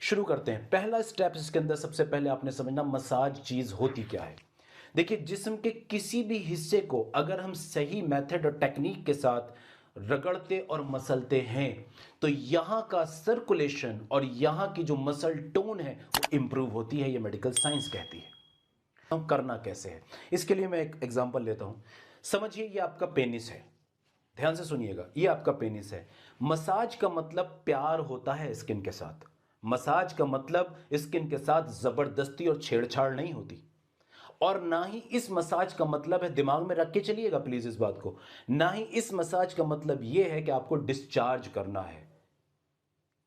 शुरू करते हैं। पहला स्टेप इसके अंदर सबसे पहले आपने समझना मसाज चीज होती क्या है। देखिए, जिस्म के किसी भी हिस्से को अगर हम सही मेथड और टेक्निक के साथ रगड़ते और मसलते हैं तो यहां का सर्कुलेशन और यहां की जो मसल टोन है वो इंप्रूव होती है, ये मेडिकल साइंस कहती है। हम करना कैसे है, इसके लिए मैं एक एग्जांपल लेता हूं। समझिए ये आपका पेनिस है, ध्यान से सुनिएगा, ये आपका पेनिस है। मसाज का मतलब प्यार होता है स्किन के साथ। मसाज का मतलब स्किन के साथ जबरदस्ती और छेड़छाड़ नहीं होती। और ना ही इस मसाज का मतलब है, दिमाग में रख के चलिएगा प्लीज इस बात को, ना ही इस मसाज का मतलब यह है कि आपको डिस्चार्ज करना है।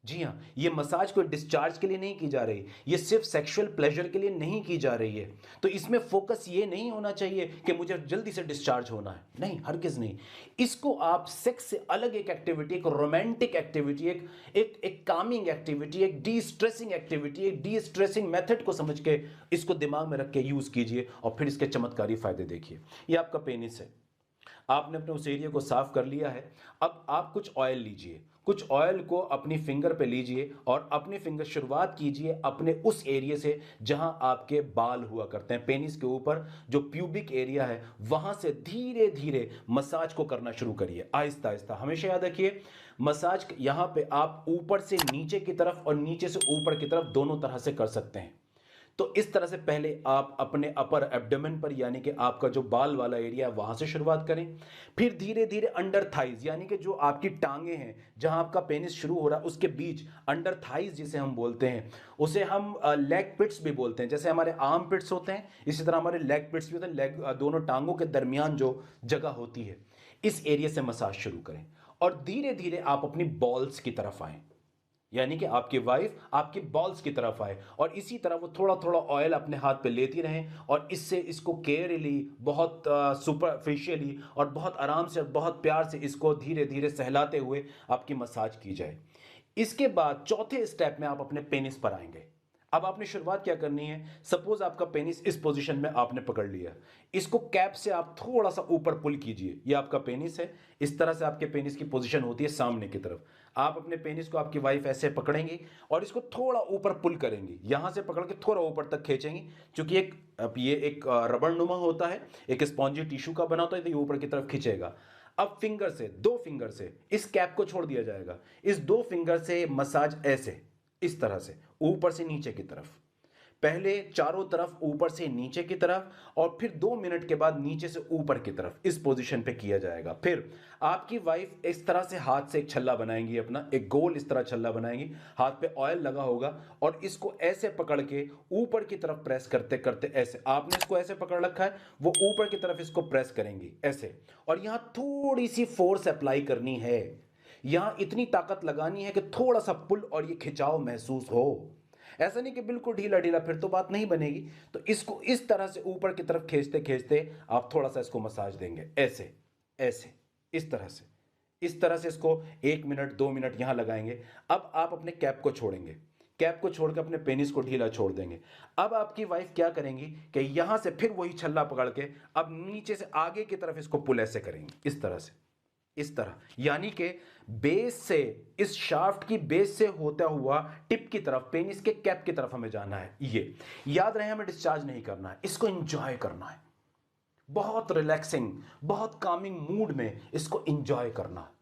जी हां, ये मसाज कोई डिस्चार्ज के लिए नहीं की जा रही, ये सिर्फ सेक्सुअल प्लेजर के लिए नहीं की जा रही है। तो इसमें फोकस ये नहीं होना चाहिए कि मुझे जल्दी से डिस्चार्ज होना है, नहीं, हरगिज नहीं। इसको आप सेक्स से अलग एक एक्टिविटी, एक रोमांटिक एक्टिविटी, एक कामिंग एक्टिविटी, एक डी स्ट्रेसिंग एक्टिविटी, एक डी स्ट्रेसिंग मेथड को समझ के इसको दिमाग में रख के यूज कीजिए और फिर इसके चमत्कारी फायदे देखिए। ये आपका पेनिस है, आपने अपने उस एरिया को साफ कर लिया है। अब आप कुछ ऑयल लीजिए, कुछ ऑयल को अपनी फिंगर पे लीजिए और अपनी फिंगर शुरुआत कीजिए अपने उस एरिया से जहां आपके बाल हुआ करते हैं, पेनिस के ऊपर जो प्यूबिक एरिया है वहां से धीरे धीरे मसाज को करना शुरू करिए, आहिस्ता आहिस्ता। हमेशा याद रखिए, मसाज यहां पे आप ऊपर से नीचे की तरफ और नीचे से ऊपर की तरफ दोनों तरह से कर सकते हैं। तो इस तरह से पहले आप अपने अपर एब्डोमेन पर, यानी कि आपका जो बाल वाला एरिया है वहां से शुरुआत करें। फिर धीरे धीरे अंडर थाइज, यानी कि जो आपकी टांगे हैं, जहां आपका पेनिस शुरू हो रहा है उसके बीच अंडर थाइज जिसे हम बोलते हैं, उसे हम लेग पिट्स भी बोलते हैं। जैसे हमारे आर्म पिट्स होते हैं इसी तरह हमारे लेग पिट्स भी होते हैं। लेग, दोनों टांगों के दरमियान जो जगह होती है, इस एरिया से मसाज शुरू करें और धीरे धीरे आप अपनी बॉल्स की तरफ आए, यानी कि आपकी वाइफ आपकी बॉल्स की तरफ आए और इसी तरह वो थोड़ा थोड़ा ऑयल अपने हाथ पे लेती रहें और इससे इसको केयरली, बहुत सुपरफिशियली और बहुत आराम से, बहुत प्यार से इसको धीरे धीरे सहलाते हुए आपकी मसाज की जाए। इसके बाद चौथे स्टेप में आप अपने पेनिस पर आएंगे। अब आपने शुरुआत क्या करनी है, सपोज आपका पेनिस इस पोजीशन में आपने पकड़ लिया, इसको कैप से आप थोड़ा सा ऊपर पुल कीजिए। ये आपका पेनिस है, इस तरह से आपके पेनिस की पोजीशन होती है सामने की तरफ। आप अपने पेनिस को, आपकी वाइफ ऐसे पकड़ेंगी और इसको थोड़ा ऊपर पुल करेंगी, यहां से पकड़ के थोड़ा ऊपर तक खींचेंगी। क्योंकि ये एक रबड़ नुमा होता है, एक स्पॉन्जी टिश्यू का बना होता है, तो ये ऊपर की तरफ खींचेगा। अब फिंगर से, दो फिंगर से इस कैप को छोड़ दिया जाएगा। इस दो फिंगर से मसाज ऐसे, इस तरह से ऊपर से नीचे की तरफ, पहले चारों तरफ ऊपर से नीचे की तरफ और फिर 2 मिनट के बाद नीचे से ऊपर की तरफ, इस पोजीशन पे किया जाएगा। फिर आपकी वाइफ इस तरह से हाथ से एक छल्ला बनाएंगी, अपना एक गोल इस तरह छल्ला बनाएंगी, हाथ पे ऑयल लगा होगा और इसको ऐसे पकड़ के ऊपर की तरफ प्रेस करते करते, ऐसे आपने इसको ऐसे पकड़ रखा है, वो ऊपर की तरफ इसको प्रेस करेंगी ऐसे। और यहां थोड़ी सी फोर्स अप्लाई करनी है, यहां इतनी ताकत लगानी है कि थोड़ा सा पुल और ये खिंचाव महसूस हो। ऐसा नहीं कि बिल्कुल ढीला ढीला, फिर तो बात नहीं बनेगी। तो इसको इस तरह से ऊपर की तरफ खींचते खींचते आप थोड़ा सा इसको मसाज देंगे, ऐसे ऐसे, इस तरह से, इस तरह से इसको 1 मिनट 2 मिनट यहां लगाएंगे। अब आप अपने कैप को छोड़ेंगे, कैप को छोड़कर अपने पेनिस को ढीला छोड़ देंगे। अब आपकी वाइफ क्या करेंगी कि यहां से फिर वही छल्ला पकड़ के अब नीचे से आगे की तरफ इसको पुल ऐसे करेंगे, इस तरह से, इस तरह, यानी कि बेस से, इस शाफ्ट की बेस से होता हुआ टिप की तरफ, पेनिस के कैप की तरफ हमें जाना है। ये याद रहे, हमें डिस्चार्ज नहीं करना है, इसको एंजॉय करना है, बहुत रिलैक्सिंग, बहुत कामिंग मूड में इसको एंजॉय करना है,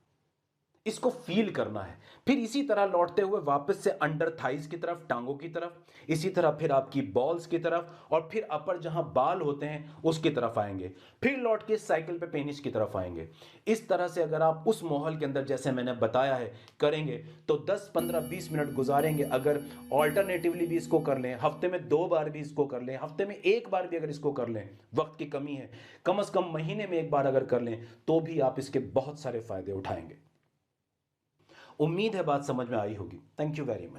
इसको फील करना है। फिर इसी तरह लौटते हुए वापस से अंडर थाइज की तरफ, टांगों की तरफ, इसी तरह फिर आपकी बॉल्स की तरफ और फिर अपर जहां बाल होते हैं उसकी तरफ आएंगे। फिर लौट के साइकिल पे पेनिस की तरफ आएंगे। इस तरह से अगर आप उस माहौल के अंदर, जैसे मैंने बताया है, करेंगे तो 10 15 20 मिनट गुजारेंगे। अगर ऑल्टरनेटिवली भी इसको कर लें, हफ्ते में 2 बार भी इसको कर लें, हफ्ते में 1 बार भी अगर इसको कर लें, वक्त की कमी है, कम से कम महीने में 1 बार अगर कर लें तो भी आप इसके बहुत सारे फायदे उठाएंगे। उम्मीद है बात समझ में आई होगी। Thank you very much.